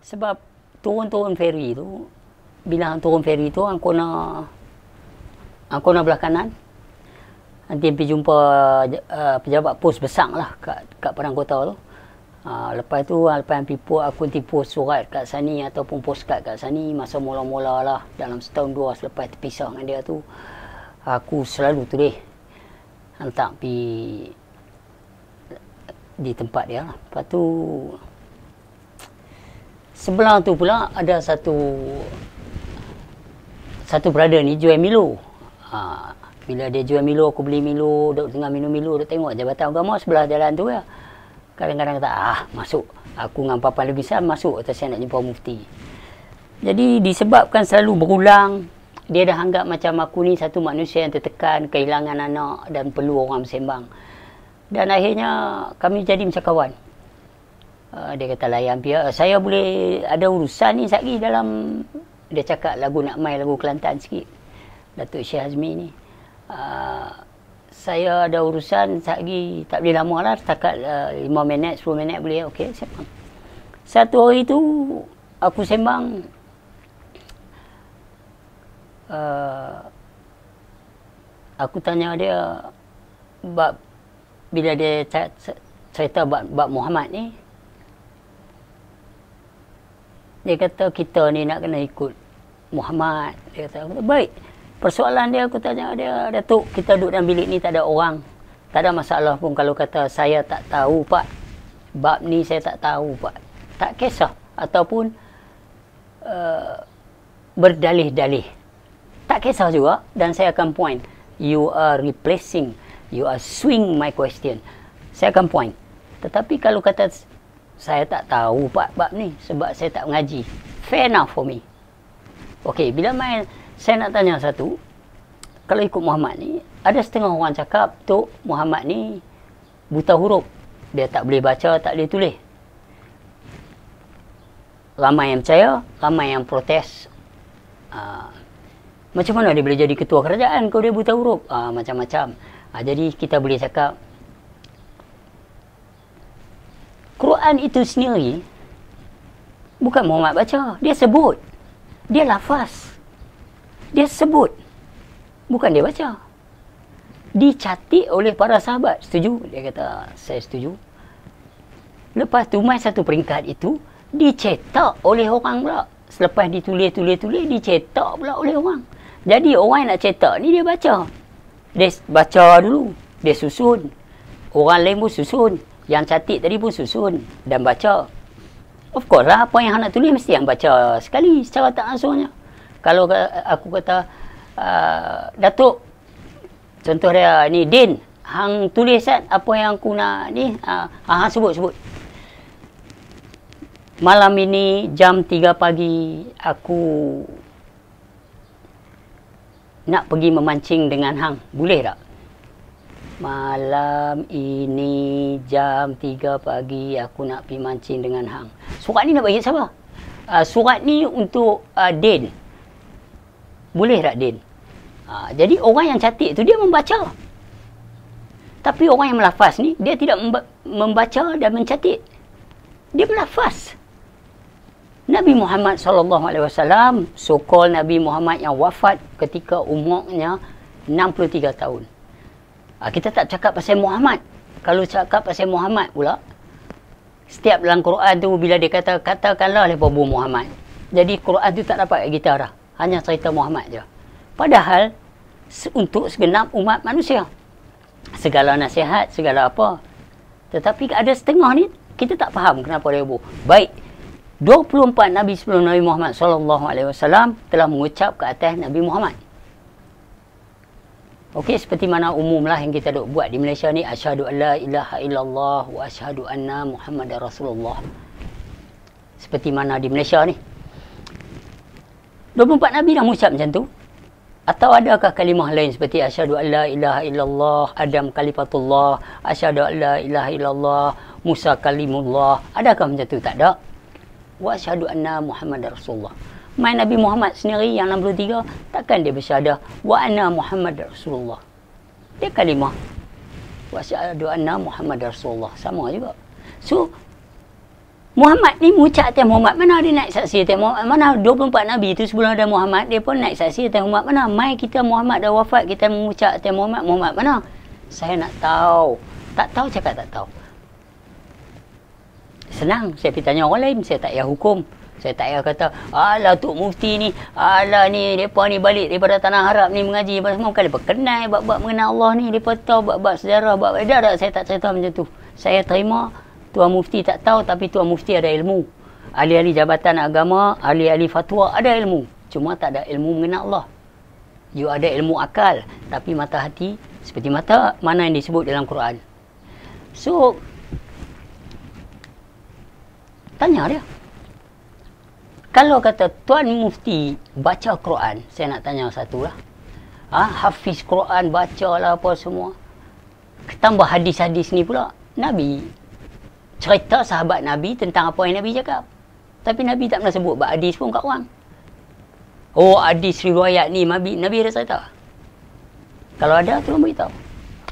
Sebab turun feri tu, bila turun feri tu, angkau nak belah kanan. Nanti pergi jumpa pejabat pos besar lah kat Padang Kota tu. Lepas tu, lepas aku nanti post surat kat sini ataupun postcard kat sini. Masa mula-mula lah, dalam setahun dua selepas terpisah dengan dia tu, aku selalu tulis hantar pergi di tempat dia lah. Lepas tu, sebelah tu pula ada satu brother ni jual Milo. Bila dia jual Milo, aku beli Milo, duduk tengah minum Milo, duduk tengok Jabatan Agama sebelah jalan tu ya. Kadang-kadang kata, masuk. Aku dengan papan lebih besar masuk atas saya nak jumpa mufti. Jadi disebabkan selalu berulang, dia dah anggap macam aku ni satu manusia yang tertekan, kehilangan anak dan perlu orang bersembang. Dan akhirnya kami jadi macam kawan. Dia kata layan pihak, saya boleh ada urusan ni sekali dalam, dia cakap lagu nak main lagu Kelantan sikit. Datuk Syekh Hazmi ni. Saya ada urusan sekali, tak boleh lama lah, setakat 5 minit, 10 minit boleh, okey, sembang. Satu hari tu, aku sembang, aku tanya dia, bila dia cerita bab Muhammad ni, dia kata kita ni nak kena ikut Muhammad. Dia kata, baik. Persoalan dia, aku tanya dia, Datuk, kita duduk dalam bilik ni tak ada orang. Tak ada masalah pun kalau kata saya tak tahu pak. Bab ni saya tak tahu pak. Tak kisah. Ataupun berdalih-dalih. Tak kisah juga. Dan saya akan point. You are replacing. You are swing my question. Saya akan point. Tetapi kalau kata saya tak tahu pak bab ni sebab saya tak mengaji. Fair enough for me. Okey, bila main, saya nak tanya satu. Kalau ikut Muhammad ni, ada setengah orang cakap, Tok, Muhammad ni buta huruf. Dia tak boleh baca, tak boleh tulis. Ramai yang percaya, ramai yang protes. Macam mana dia boleh jadi ketua kerajaan kalau dia buta huruf? Macam-macam. Jadi kita boleh cakap, Quran itu sendiri, bukan Muhammad baca. Dia sebut. Dia lafaz. Dia sebut. Bukan dia baca. Dicatik oleh para sahabat. Setuju? Dia kata, saya setuju. Lepas tu, mai satu peringkat itu, dicetak oleh orang pula. Selepas ditulis, dicetak pula oleh orang. Jadi, orang yang nak cetak ni, dia baca. Dia baca dulu. Dia susun. Orang lain pun susun. Yang catik tadi pun susun. Dan baca. Of course lah, apa yang nak tulis, mesti yang baca sekali, secara tak langsungnya. Kalau aku kata, Datuk, contoh dia ni, Din, hang tulis kan apa yang aku nak ni, hang sebut. Malam ini jam 3 pagi aku nak pergi memancing dengan hang. Boleh tak? Malam ini jam 3 pagi aku nak pergi mancing dengan hang. Surat ni nak bagi siapa? Surat ni untuk Din. Boleh tak Din? Jadi orang yang catik tu dia membaca. Tapi orang yang melafaz ni, dia tidak membaca dan mencatik. Dia melafaz. Nabi Muhammad SAW, so-called Nabi Muhammad yang wafat ketika umurnya 63 tahun. Kita tak cakap pasal Muhammad. Kalau cakap pasal Muhammad pula, setiap dalam Quran tu bila dia kata, katakanlah oleh Babu Muhammad. Jadi Quran tu tak dapat kita dah. Hanya cerita Muhammad je. Padahal, untuk segenap umat manusia. Segala nasihat, segala apa. Tetapi ada setengah ni, kita tak faham kenapa dia buat. Baik, 24 Nabi sebelum Nabi Muhammad SAW telah mengucap ke atas Nabi Muhammad. Okey, seperti mana umumlah yang kita duk buat di Malaysia ni, asyhadu an la ilaha illallah wa asyhadu anna Muhammadar Rasulullah. Seperti mana di Malaysia ni. 24 Nabi dah mengucap macam tu. Atau adakah kalimah lain seperti asyhadu an la ilaha illallah, Adam kalifatullah, asyhadu an la ilaha illallah, Musa kalimullah. Adakah macam tu? Tak ada. Wa asyhadu anna Muhammadar Rasulullah. Mai Nabi Muhammad sendiri yang 63, takkan dia bersyahadah wa anna Muhammadar Rasulullah. Dia kalimah wa asyhadu anna Muhammadar Rasulullah. Sama juga. So, Muhammad ni mengucap atas Muhammad. Mana dia naik saksi atas Muhammad? Mana 24 Nabi tu sebelum ada Muhammad, dia pun naik saksi atas Muhammad. Mana? Mai kita Muhammad dah wafat, kita mengucap atas Muhammad. Muhammad mana? Saya nak tahu. Tak tahu, cakap tak tahu. Senang. Saya pergi tanya orang lain. Saya tak payah hukum. Saya tak payah kata, alah Tok Mufti ni, alah ni, mereka ni balik daripada Tanah Arab ni mengaji. Semua kan mereka kenal bab-bab mengenal Allah ni. Mereka tahu bab-bab sejarah, bab-bab. Dah, saya tak cerita macam tu. Saya terima Tuan Mufti tak tahu, tapi Tuan Mufti ada ilmu. Ahli-ahli jabatan agama, ahli-ahli fatwa ada ilmu. Cuma tak ada ilmu mengenal Allah. You ada ilmu akal, tapi mata hati, seperti mata mana yang disebut dalam Quran. So, tanya dia. Kalau kata Tuan Mufti baca Quran, saya nak tanya satu lah. Hafiz Quran, baca lah apa semua. Tambah hadis-hadis ni pula. Nabi cerita sahabat Nabi tentang apa yang Nabi cakap. Tapi Nabi tak pernah sebut hadis pun kat orang. Oh, hadis riwayat ni Nabi ada cerita. Kalau ada, tolong beritahu.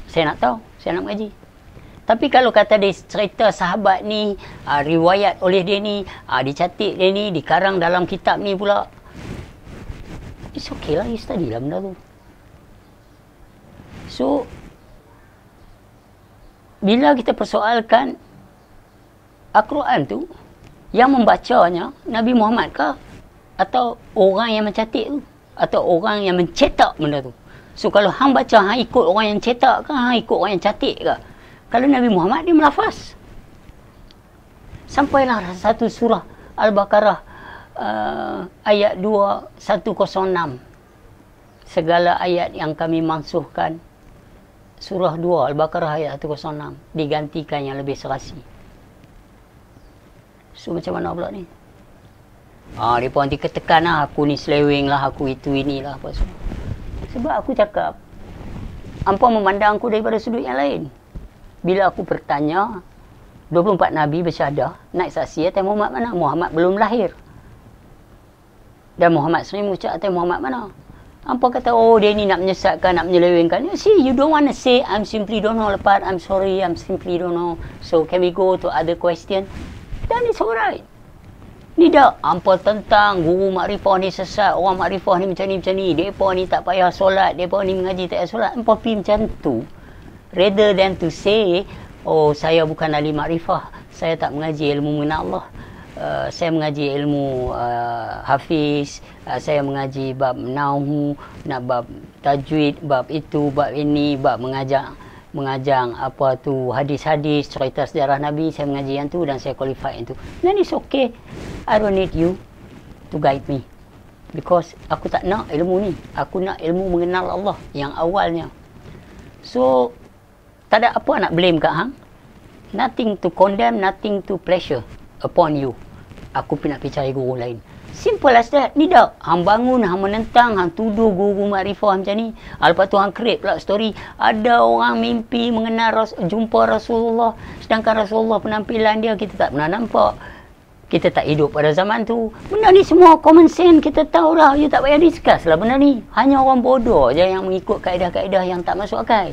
Saya nak tahu, saya nak mengaji. Tapi kalau kata dia cerita sahabat ni, riwayat oleh dia ni, dicatat dia ni, dikarang dalam kitab ni pula, it's okay lah, you study lah benda tu. So, bila kita persoalkan Al-Quran tu, yang membacanya Nabi Muhammad ke? Atau orang yang mencatat tu? Atau orang yang mencetak benda tu? So, kalau hang baca, hang ikut orang yang cetak ke? Hang ikut orang yang catat ke? Kalau Nabi Muhammad, dia melafaz. Sampailah satu surah Al-Baqarah ayat 2106. Segala ayat yang kami mansuhkan. Surah 2 Al-Baqarah ayat 106. Digantikan yang lebih serasi. So macam mana pula ni? Mereka nanti ketekan lah. Aku ni seleweng lah. Aku itu inilah. Apa semua. Sebab aku cakap. Hampa memandang aku daripada sudut yang lain. Bila aku bertanya, 24 Nabi bersyahadah, naik saksi atas Muhammad mana? Muhammad belum lahir. Dan Muhammad sendiri mengucap atas Muhammad mana? Hampa kata, oh dia ni nak menyesatkan, nak menyelewengkan. See, you don't want to say, I'm simply don't know lepas, I'm sorry, I'm simply don't know. So, can we go to other question? Then it's alright. Ni dah, hampa tentang guru makrifah ni sesat, orang makrifah ni macam ni. Mereka ni tak payah solat, mereka ni mengaji tak payah solat. Hampa pergi macam tu. Rather than to say, oh saya bukan ahli makrifah, saya tak mengaji ilmu mengenal Allah, saya mengaji ilmu hafiz, saya mengaji bab nahwu, nak bab tajwid, bab itu, bab ini, bab mengajar apa tu hadis-hadis, cerita sejarah Nabi, saya mengaji yang tu dan saya qualify yang tu. Then it's okay. I don't need you to guide me. Because aku tak nak ilmu ni. Aku nak ilmu mengenal Allah yang awalnya. So, tak ada apa nak blame kat hang. Nothing to condemn, nothing to pressure upon you. Aku nak pergi cari guru lain. Simple as that. Ni dah. Hang bangun, hang menentang, hang tuduh guru makrifah macam ni. Lepas tu hang create pula story. Ada orang mimpi mengenal jumpa Rasulullah. Sedangkan Rasulullah penampilan dia kita tak pernah nampak. Kita tak hidup pada zaman tu. Benda ni semua common sense. Kita tahu dah. You tak payah discuss lah benda ni. Hanya orang bodoh je yang mengikut kaedah-kaedah yang tak masuk akal.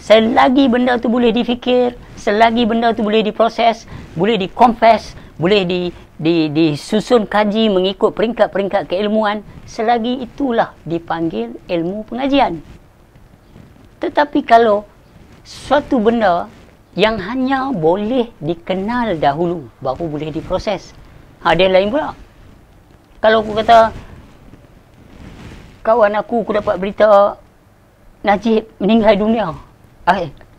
Selagi benda tu boleh difikir, selagi benda tu boleh diproses, boleh dikonfes, boleh disusun kaji mengikut peringkat-peringkat keilmuan, selagi itulah dipanggil ilmu pengajian. Tetapi kalau suatu benda yang hanya boleh dikenal dahulu, baru boleh diproses, dia lain pula. Kalau aku kata, kawan aku dapat berita Najib meninggal dunia.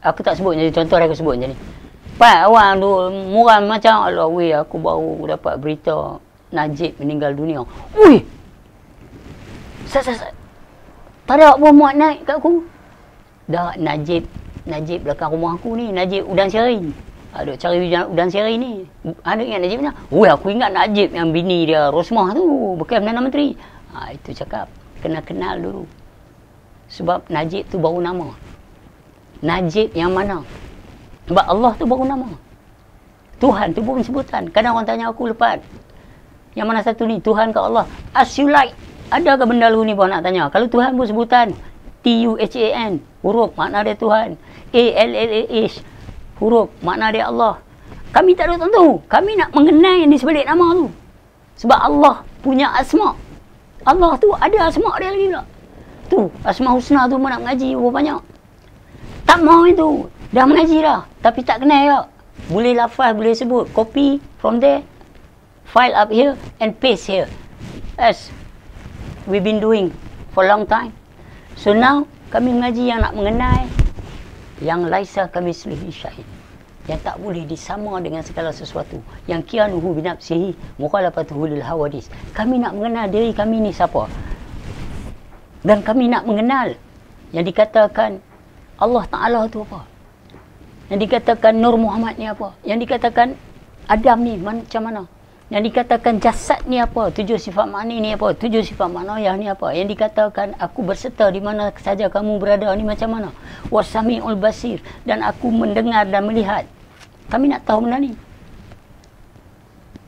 Aku tak sebut jadi contoh, aku sebut jadi. Pak awang tu muram macam Allah weh, aku baru dapat berita Najib meninggal dunia. Ui. Tak ada apa muat naik kat aku. Dah Najib belakang rumah aku ni, Najib Udan Seri. Duk cari Udan Seri ni. Ada ingat Najib mana? Ui, aku ingat Najib yang bini dia Rosmah tu, bekas Perdana Menteri. Itu cakap kena kenal dulu. Sebab Najib tu baru nama. Najib yang mana? Sebab Allah tu baru nama. Tuhan tu bukan sebutan. Kadang orang tanya aku lepas, yang mana satu ni? Tuhan ke Allah? As you like. Ada ke benda lu ni pun nak tanya? Kalau Tuhan pun sebutan. T-U-H-A-N. Huruf makna dia Tuhan. A-L-L-A-H. Huruf makna dia Allah. Kami tak ada tahu. Kami nak mengenal yang di sebalik nama tu. Sebab Allah punya asma. Allah tu ada asma dia lagi tak? Tu, asma husna tu nak mengaji berapa banyak. Tak mau itu. Dah mengaji dah. Tapi tak kenal tak? Boleh lafaz, boleh sebut. Copy from there. File up here and paste here. As we've been doing for a long time. So now, kami mengaji yang nak mengenal yang laisa kami selihi syahid. Yang tak boleh disama dengan segala sesuatu. Yang kianuhu binafsihi mukhalafatuhu lil hawadis. Kami nak mengenal diri kami ni siapa. Dan kami nak mengenal yang dikatakan Allah Ta'ala tu apa. Yang dikatakan Nur Muhammad ni apa. Yang dikatakan Adam ni macam mana. Yang dikatakan jasad ni apa. 7 sifat makna ni apa. 7 sifat makna yang ni apa. Yang dikatakan aku berserta di mana saja kamu berada ni macam mana. Wasami'ul basir. Dan aku mendengar dan melihat. Kami nak tahu benda ni.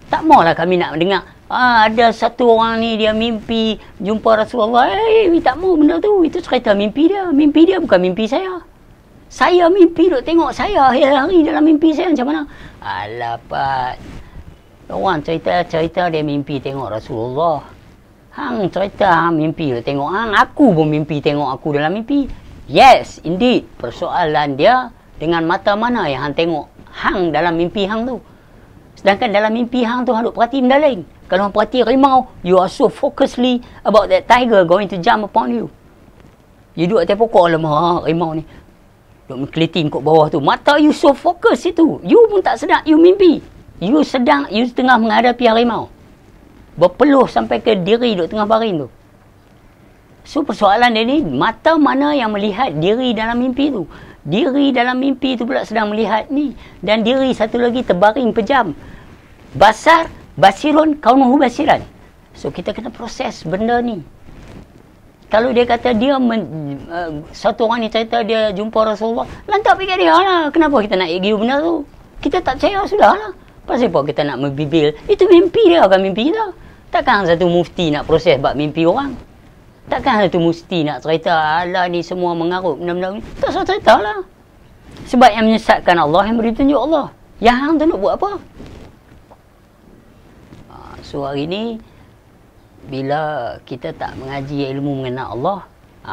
Tak maulah kami nak dengar. Ada satu orang ni dia mimpi jumpa Rasulullah. Tak mau benda tu. Itu cerita mimpi dia. Mimpi dia bukan mimpi saya. Saya mimpi duk tengok saya hari-hari dalam mimpi saya macam mana. Alah Pat. Orang cerita dia mimpi tengok Rasulullah. Hang cerita hang mimpi duk tengok hang. Aku pun mimpi tengok aku dalam mimpi. Yes, indeed. Persoalan dia dengan mata mana yang hang tengok hang dalam mimpi hang tu. Sedangkan dalam mimpi hang tu hang duk perhati benda lain. Kalau hang perhati rimau, you are so focusedly about that tiger going to jump upon you. You duduk atas pokok lemah rimau ni. Duk mengkeliting kat bawah tu. Mata you so fokus itu. You pun tak sedar you mimpi. You tengah menghadapi harimau. Berpeluh sampai ke diri duk tengah baring tu. So persoalan dia ni, mata mana yang melihat diri dalam mimpi tu. Diri dalam mimpi tu pula sedang melihat ni. Dan diri satu lagi terbaring pejam. Basar, basirun, kaunuhu basiran. So kita kena proses benda ni. Kalau dia kata dia, satu orang ni cerita dia jumpa Rasulullah. Lantak fikir dia lah. Kenapa kita nak argue benda tu? Kita tak percaya, sudah lah. Pasal apa kita nak membibil? Itu mimpi dia, bukan mimpi kita. Takkan satu mufti nak proses bab mimpi orang. Takkan satu mufti nak cerita, alah ni semua mengarut benda-benda ni. Tak usah cerita lah. Sebab yang menyesatkan Allah, yang beri tunjuk Allah. Yang hang tu nak buat apa? So hari ni, bila kita tak mengaji ilmu mengenal Allah,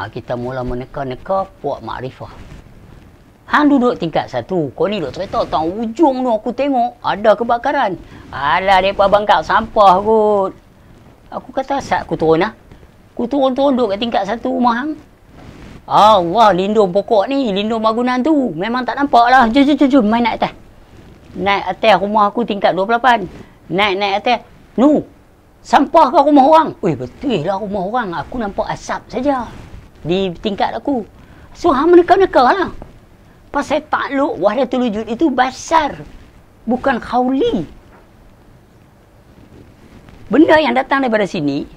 kita mula meneka-neka puak makrifah. Hang duduk tingkat 1, kau ni duk cerita tang ujung tu aku tengok ada kebakaran. Alah depa bangkak sampah kot. Aku kata asal aku turun lah. Aku turun-turun duduk kat tingkat 1 rumah hang. Allah, lindung pokok ni, lindung bangunan tu. Memang tak nampak lah. Jom, main naik atas. Naik atas rumah aku tingkat 28. Naik atas. Sampah ke rumah orang? Betul lah rumah orang. Aku nampak asap saja di tingkat aku. So, hang meneka-neka lah. Pasal takluk wahdatul wujud itu basar. Bukan khawli. Benda yang datang daripada sini,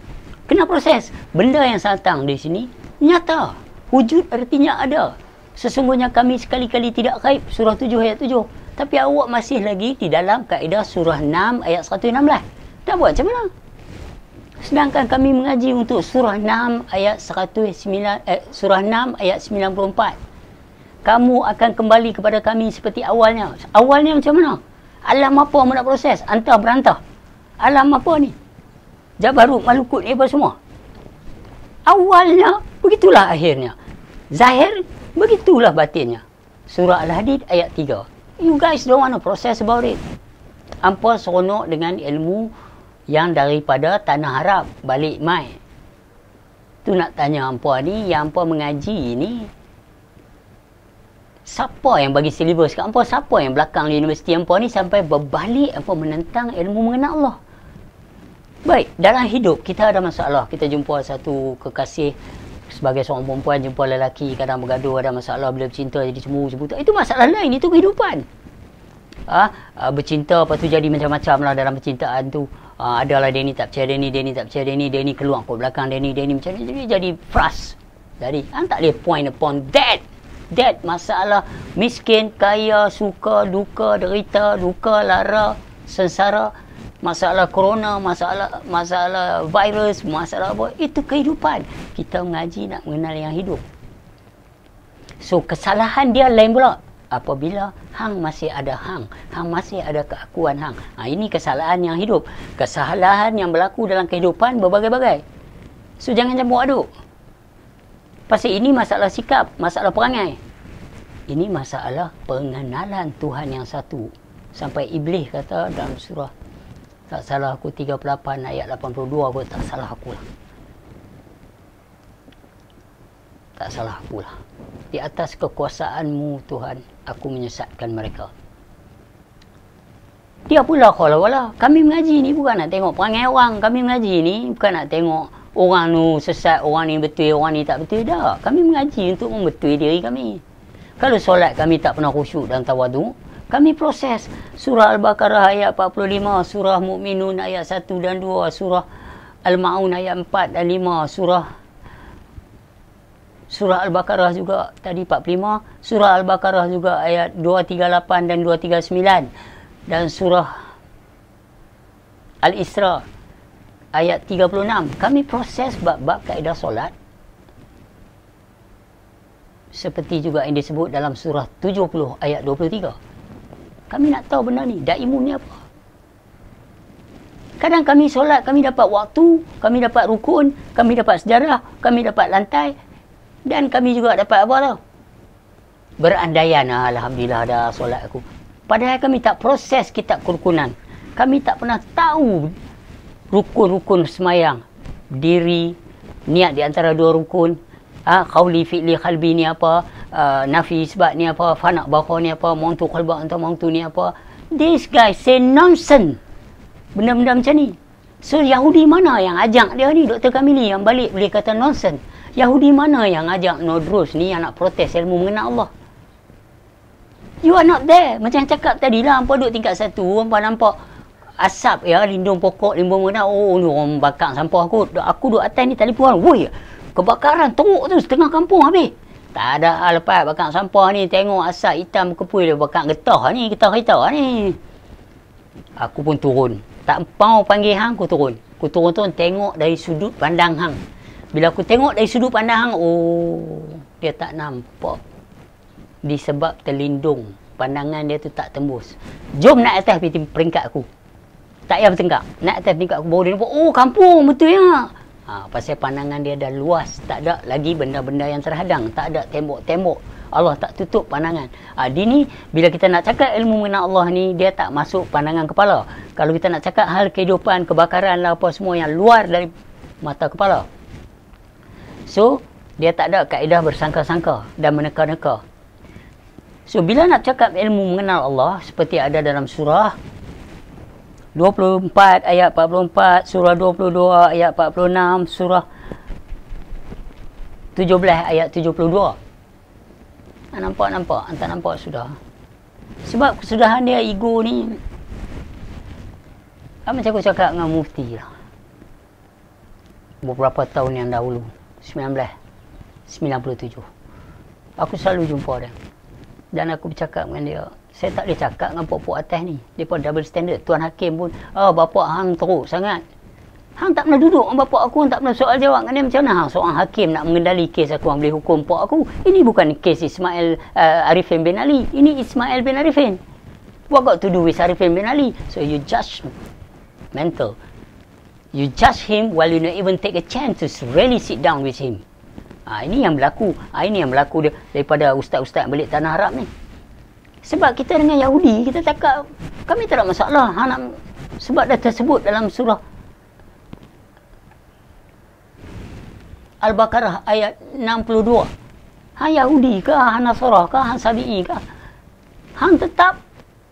kena proses. Benda yang datang dari sini, nyata. Wujud artinya ada. Sesungguhnya kami sekali-kali tidak gaib. Surah 7 ayat 7. Tapi awak masih lagi di dalam kaedah surah 6 ayat 116. Tak buat macam mana? Sedangkan kami mengaji untuk surah 6 ayat surah 6 ayat 94. Kamu akan kembali kepada kami seperti awalnya. Awalnya macam mana? Alam apa yang nak proses? Antah berantah. Alam apa ni? Jabarut, Malukut ni apa semua? Awalnya, begitulah akhirnya. Zahir, begitulah batinnya. Surah Al-Hadid ayat 3. You guys don't want to process about it. Hampa seronok dengan ilmu yang daripada tanah Arab. Balik mai. Tu nak tanya hampa ni, yang hampa mengaji ni, siapa yang bagi silibus kat hampa? Siapa yang belakang di universiti hampa ni sampai berbalik hampa menentang ilmu mengenal Allah? Baik, dalam hidup kita ada masalah. Kita jumpa satu kekasih sebagai seorang perempuan, jumpa lelaki, kadang bergaduh, ada masalah, bila bercinta jadi cemburu. Itu masalah lain, itu kehidupan. Bercinta, lepas tu jadi macam-macam lah dalam percintaan tu. Adalah dia ni tak percaya dia ni, dia ni tak percaya dia ni keluar kat belakang dia ni macam ni, jadi frust. Jadi, tak boleh point upon that. That masalah miskin, kaya, suka, duka, derita, duka, lara, sengsara, masalah corona, masalah virus, masalah apa, itu kehidupan. Kita mengaji nak mengenal yang hidup. So kesalahan dia lain pula. apabila hang masih ada hang masih ada keakuan hang. Ini kesalahan yang hidup, kesalahan yang berlaku dalam kehidupan berbagai-bagai. So jangan campur aduk. Pasal ini masalah sikap, masalah perangai. Ini masalah pengenalan Tuhan yang satu. Sampai Iblis kata dalam surah, tak salah aku 38 ayat 82 aku, tak salah akulah. Tak salah akulah. Di atas kekuasaanmu Tuhan, aku menyesatkan mereka. Dia pula kala-kala. Kami mengaji ni bukan nak tengok perangai orang. Kami mengaji ni bukan nak tengok orang tu sesat, orang ni betul, orang ni tak betul. Tak. Kami mengaji untuk membetulkan diri kami. Kalau solat kami tak pernah khusyuk dan tawadu, kami proses. Surah Al-Baqarah ayat 45, surah Mu'minun ayat 1 dan 2, surah Al-Ma'un ayat 4 dan 5, Surah Al-Baqarah juga tadi 45, surah Al-Baqarah juga ayat 238 dan 239, dan surah Al-Isra ayat 36. Kami proses bab-bab kaedah solat seperti juga yang disebut dalam surah 70 ayat 23. Kami nak tahu benda ni, daimun ni apa. Kadang kami solat, kami dapat waktu, kami dapat rukun, kami dapat sejarah, kami dapat lantai, dan kami juga dapat apa tau? Berandaian, alhamdulillah dah solat aku. Padahal kami tak proses kitab kerukunan. Kami tak pernah tahu rukun-rukun semayang. Diri, niat di antara dua rukun. Qawli, fi'li, qalbi ni apa? Nafi, isbat ni apa? Fana, baqa ni apa? Mautu, qalba, anta mautu ni apa? This guy say nonsense. Benda-benda macam ni. So, Yahudi mana yang ajak dia ni? Dr. Kamili yang balik boleh kata nonsense. Yahudi mana yang ajak Nodrus ni yang nak protes ilmu mengenal Allah? You are not there. Macam cakap tadi lah, hampa duduk tingkat 1, hampa nampak asap ya, lindung pokok, lindung mengenal. Oh, ni orang bakar sampah aku. Aku duduk atas ni telefon. Woi, kebakaran teruk tu setengah kampung habis. Tak ada lepas bakar sampah ni, tengok asap hitam kepui dia bakar getah ni, getah ni. Aku pun turun. Tak mau panggil hang, aku turun. Aku turun tengok dari sudut pandang hang. Bila aku tengok dari sudut pandang hang, oh, dia tak nampak. Disebab terlindung. Pandangan dia tu tak tembus. Jom naik atas peringkat aku. Tak payah bertengkar. Naik atas peringkat aku, baru dia nampak, oh, kampung, betul ya. Pasal pandangan dia dah luas. Tak ada lagi benda-benda yang terhadang. Tak ada tembok-tembok. Allah tak tutup pandangan. Di ni, bila kita nak cakap ilmu mengenal Allah ni, dia tak masuk pandangan kepala. Kalau kita nak cakap hal kehidupan, kebakaran lah apa semua yang luar dari mata kepala. So, dia tak ada kaedah bersangka-sangka dan meneka-neka. So, bila nak cakap ilmu mengenal Allah, seperti ada dalam surah 24 ayat 44, surah 22 ayat 46, surah 17 ayat 72. Nampak? Anda nampak sudah. Sebab kesudahan dia, ego ni, macam aku cakap dengan mufti lah. Beberapa tahun yang dahulu. 1997. Aku selalu jumpa dia. Dan aku bercakap dengan dia. Saya tak boleh cakap dengan pok-pok atas ni. Dia pun double standard. Tuan Hakim pun, bapak hang teruk sangat. Hang tak pernah duduk dengan bapak aku, hang tak pernah soal jawab dengan dia. Macam mana hang seorang hakim nak mengendali kes aku, hang boleh hukum pok aku? Ini bukan kes Ismail Arifin bin Ali. Ini Ismail bin Arifin. What got to do with Arifin bin Ali? So you judge mental. You judge him while you not even take a chance to really sit down with him. Ini yang berlaku. Ini yang berlaku dia daripada ustaz-ustaz balik Tanah Arab ni. Sebab kita dengan Yahudi, kita cakap, kami tak ada masalah. Sebab dah tersebut dalam surah Al-Baqarah ayat 62. Yahudi ke, Nasrani ke, Sabi'i ke. Hang tetap,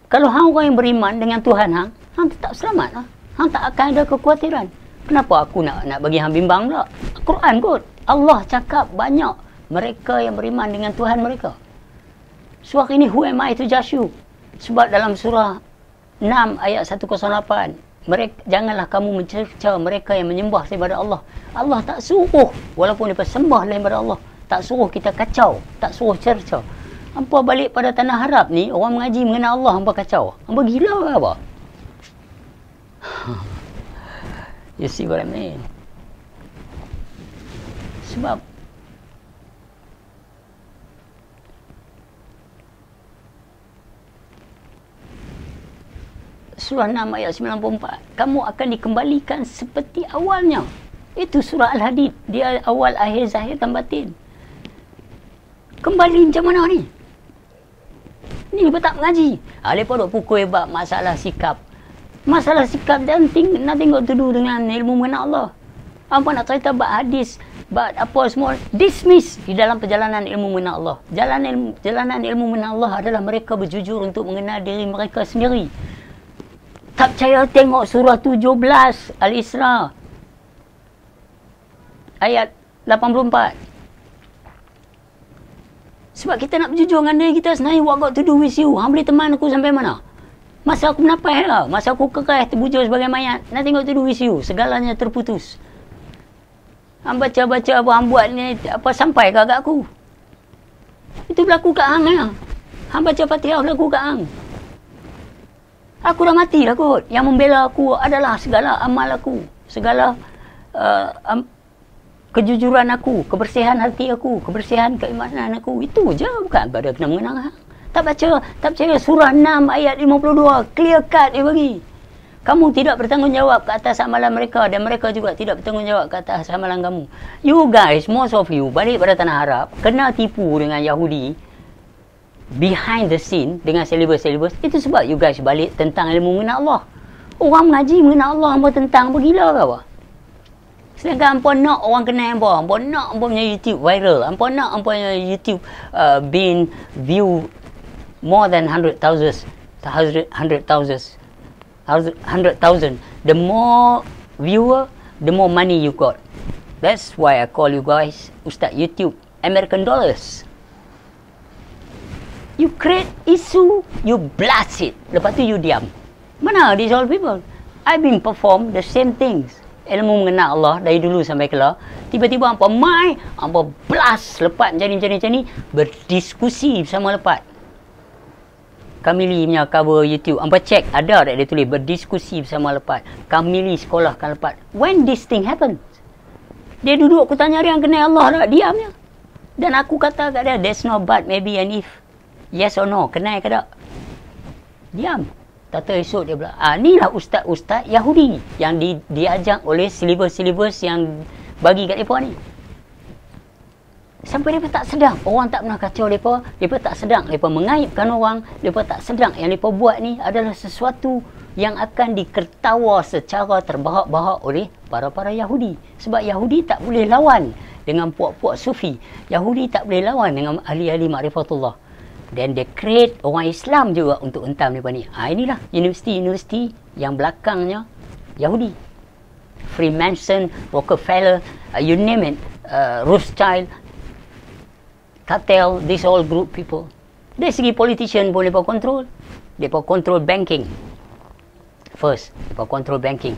kalau hang orang yang beriman dengan Tuhan hang tetap selamat lah. Hang tak akan ada kekhawatiran. Kenapa aku nak bagi hang bimbang pula? Quran kot. Allah cakap banyak mereka yang beriman dengan Tuhan mereka. Surah ini, who am I to judge you? Sebab dalam surah 6 ayat 108, janganlah kamu mencerca mereka yang menyembah daripada Allah. Allah tak suruh, walaupun mereka sembah daripada Allah, tak suruh kita kacau, tak suruh cerca. Hampa balik pada Tanah Arab ni, orang mengaji mengenal Allah, hampa kacau. Hampa gila ke apa? You see what I mean? Sebab surah 6 ayat 94. Kamu akan dikembalikan seperti awalnya. Itu surah Al-Hadid. Dia awal, akhir, zahir dan batin. Kembali macam mana ni? Ni lepas tak mengaji. Lepas duk pukul bab masalah sikap. Masalah sikap dan nothing got to do dengan ilmu mengenal Allah. Apa nak cerita bab hadis, bab apa semua, dismiss di dalam perjalanan ilmu mengenal Allah. Jalanan ilmu mengenal Allah adalah mereka berjujur untuk mengenal diri mereka sendiri. Tak percaya, tengok surah 17 Al-Isra ayat 84. Sebab kita nak berjujur dengan diri kita sendiri. What got to do with you? Hang boleh teman aku sampai mana? Masa aku menapai lah. Masa aku kekeh terbujur sebagai mayat. Nothing got to do with you. Segalanya terputus. Hang baca-baca apa hang buat ni, apa sampai ke agak aku? Itu berlaku kat hang ya. Hang baca Fatihah berlaku kat hang. Aku dah mati lah kot. Yang membela aku adalah segala amal aku. Segala kejujuran aku, kebersihan hati aku, kebersihan keimanan aku. Itu je, bukan pada kena mengenang hang. Tak percaya surah 6 ayat 52. Clear cut dia bagi. Kamu tidak bertanggungjawab ke atas amalan mereka dan mereka juga tidak bertanggungjawab ke atas amalan kamu. You guys, most of you balik pada tanah Arab, kena tipu dengan Yahudi behind the scene dengan silibus-silibus. Itu sebab you guys balik tentang ilmu mengenal Allah. Orang mengaji mengenal Allah, hampa tentang bergila ke apa? Sedangkan hampa nak orang kenal hampa, hampa nak hampa punya YouTube viral, hampa nak hampa punya YouTube being view more than 100,000. The more viewer, the more money you got. That's why I call you guys Ustaz YouTube American dollars. You create issue, you blast it. Lepas tu you diam. Mana these all people? I've been perform the same things. Ilmu mengenal Allah dari dulu sampai kelar. Tiba-tiba hampa mai, hampa blast lepat macam ni, berdiskusi bersama lepat. Kamili punya cover YouTube, hampa check ada tak dia tulis berdiskusi bersama lepat. Kamili sekolahkan lepat. When this thing happen? Dia duduk, aku tanya dia yang kenal Allah tak, diam je. Dan aku kata kat dia, there's no but, maybe and if. Yes or no, kenal ke tak? Diam. Tata esok dia pula, inilah ustaz-ustaz Yahudi yang diajak oleh silibus-silibus yang bagi kat mereka ni. Sampai mereka tak sedang, orang tak pernah kacau mereka tak sedang, mereka mengaibkan orang, mereka tak sedang yang mereka buat ni adalah sesuatu yang akan diketawa secara terbahak-bahak oleh para Yahudi. Sebab Yahudi tak boleh lawan dengan puak-puak sufi, Yahudi tak boleh lawan dengan ahli-ahli ma'rifatullah. Dan dia create orang Islam juga untuk hentam mereka ni. Inilah universiti-universiti yang belakangnya Yahudi. Freemason, Rockefeller, you name it, Rothschild, cartel, this all group people. Dari segi politician boleh mereka control. Mereka control banking. First, mereka control banking.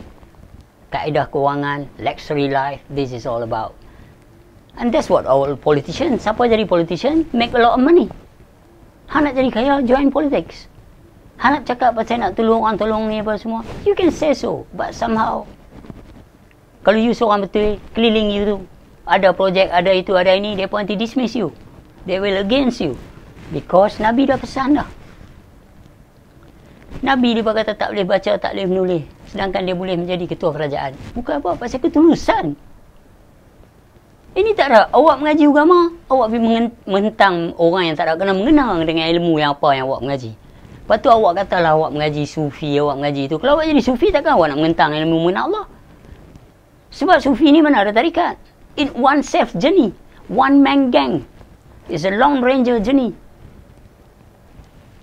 Kaedah kewangan, luxury life, this is all about. And that's what all politicians, siapa jadi politician, make a lot of money. Hang nak jadi kaya, join politics. Hang nak cakap pasal nak tolong orang, tolong ni apa semua, you can say so, but somehow kalau you seorang betul keliling you tu, ada projek, ada itu, ada ini, dia pun nanti dismiss you, they will against you, because Nabi dah pesan dah. Nabi dia kata tak boleh baca, tak boleh menulis, sedangkan dia boleh menjadi ketua kerajaan. Bukan apa, pasal ketulusan. Ini tak ada. Awak mengaji agama, awak pergi menentang orang yang tak ada kena mengenang dengan ilmu yang apa yang awak mengaji. Lepas tu awak katalah awak mengaji sufi, awak mengaji itu. Kalau awak jadi sufi, takkan awak nak menentang ilmu mengenal Allah? Sebab sufi ni mana ada tarikat. In one self journey, one man gang. It's a long ranger journey.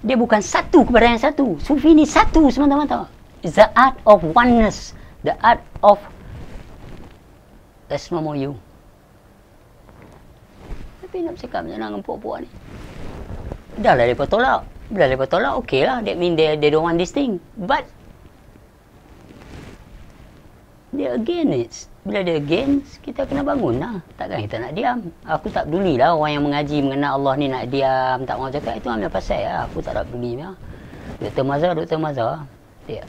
Dia bukan satu kepada yang satu. Sufi ni satu semata-mata. It's the art of oneness. The art of there's no more you. Tapi nak bercakap macam mana dengan puak-puak ni? Dah lah mereka tolak. Bila mereka tolak, okey lah. That mean they don't want this thing. But dia against. Bila dia against, kita kena bangun lah. Takkan kita nak diam. Aku tak peduli lah orang yang mengaji mengenal Allah ni nak diam. Tak mahu cakap. Itu ambil pasal lah. Aku tak peduli lah. Dr. Mazhar. Ya.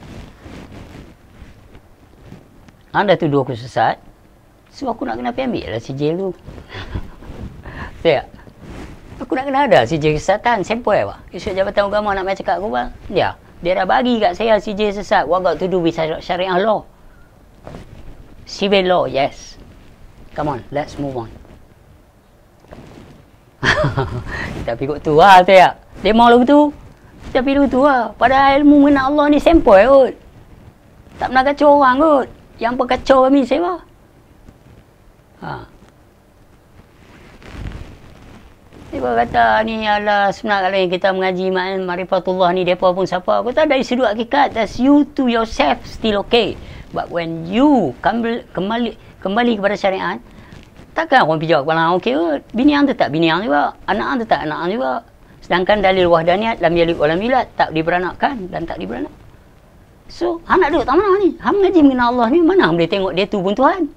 Anda tuduh aku sesat. So aku nak kena pergi ambil lah sijil tu. Tak. Aku nak kena ada sijil kesesatan, sampel apa. Esok Jabatan Agama nak main cakap aku apa? Ya. Dia dah bagi kat saya CJ sesat. What got to do with syariah law? Civil law, yes. Come on, let's move on. Kita pergi tu lah, tak? Dia mau lagu tu. Kita pergi tu lah. Padahal ilmu mengenal Allah ni sampel kot. Tak pernah kacau orang kot. Yang berkacau kami siapa? Dia kata ni adalah sebenarnya kalau kita mengaji Marifatullah ni, mereka pun siapa? Aku tahu dari sudut hakikat, that's you to yourself still okay. But when you kembali kepada syariat, takkan orang pijak kepala okey kot. Bini hang tetap bini hang juga. Anak hang tetap anak hang juga. Sedangkan dalil wahdaniyat lam yalid wa lam yulad, tak diberanakkan dan tak diberanak. So, hang nak duduk tak mana ni? Hang mengaji mengenal Allah ni, mana hang boleh tengok dia tu pun Tuhan?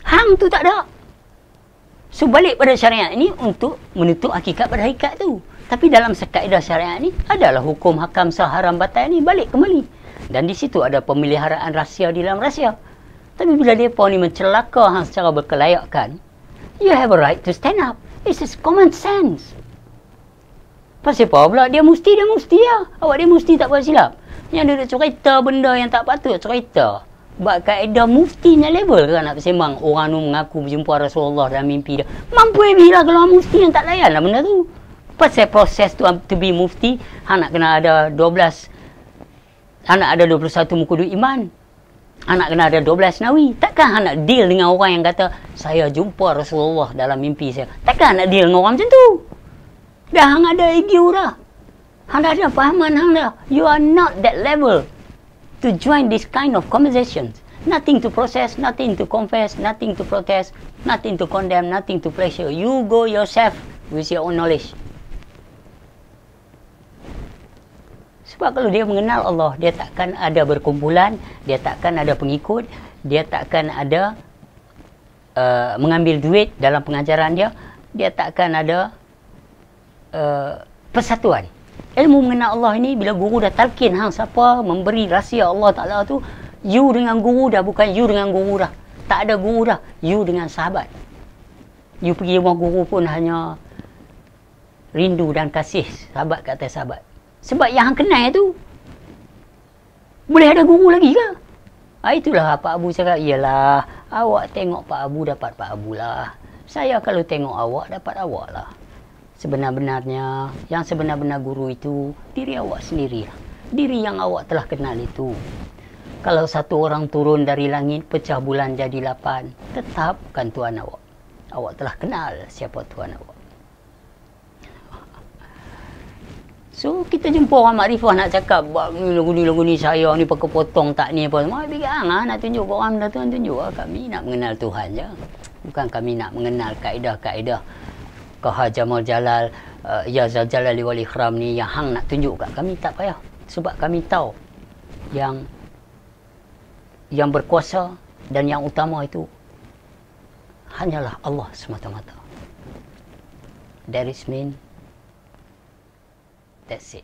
Hang tu tak ada. So, balik pada syariat ini untuk menutup hakikat pada hakikat tu. Tapi dalam kaedah syariat ni, adalah hukum hakam sah haram batal ni balik kembali. Dan di situ ada pemeliharaan rahsia di dalam rahsia. Tapi bila mereka ni mencelaka hang secara berkelayakan, you have a right to stand up. It's just common sense. Pasal apa pula? Dia mesti lah. Awak dia mesti tak buat silap. Yang dia nak cerita benda yang tak patut cerita. Sebab kaedah mufti ni level kan nak bersembang. Orang tu mengaku berjumpa Rasulullah dalam mimpi dia. Mampu bila kalau mufti yang tak layan lah benda tu. Pasal proses tu to be mufti, hang nak kena ada 12. Hang nak ada 21 muka dua iman. Anak kena ada 12 nawi. Takkan hang nak deal dengan orang yang kata saya jumpa Rasulullah dalam mimpi saya. Takkan hang nak deal dengan orang macam tu. Dah hang ada ego dah. Hang dah ada fahaman hang dah. You are not that level to join this kind of conversations. Nothing to process, nothing to confess, nothing to protest, nothing to condemn, nothing to pressure. You go yourself with your own knowledge. Sebab kalau dia mengenal Allah, dia takkan ada berkumpulan, dia takkan ada pengikut, dia takkan ada mengambil duit dalam pengajaran dia, dia takkan ada persatuan. Ilmu mengenal Allah ini, bila guru dah talqin hang siapa memberi rahsia Allah Ta'ala tu, you dengan guru dah bukan you dengan guru dah. Tak ada guru dah, you dengan sahabat. You pergi rumah guru pun hanya rindu dan kasih sahabat kat atas sahabat. Sebab yang hang kenal tu boleh ada guru lagi ke? Itulah Pak Abu cakap, iyalah awak tengok Pak Abu dapat Pak Abu lah. Saya kalau tengok awak dapat awak lah. Sebenar-benarnya yang sebenar-benar guru itu diri awak sendirilah. Diri yang awak telah kenal itu. Kalau satu orang turun dari langit pecah bulan jadi 8, tetap bukan Tuhan awak. Awak telah kenal siapa Tuhan awak. So, kita jumpa orang makrifah nak cakap, lagu ni saya ni pakai potong tak ni apa. Mak fikir nak tunjuk orang benda Tuhan tunjuk lah. Kami nak mengenal Tuhan je. Bukan kami nak mengenal kaedah-kaedah Qaha Jamal Jalal, Ya Zal Jalali wal Ikram ni yang hang nak tunjuk kat kami, tak payah. Sebab kami tahu yang berkuasa dan yang utama itu hanyalah Allah semata-mata. That is mean. That's it.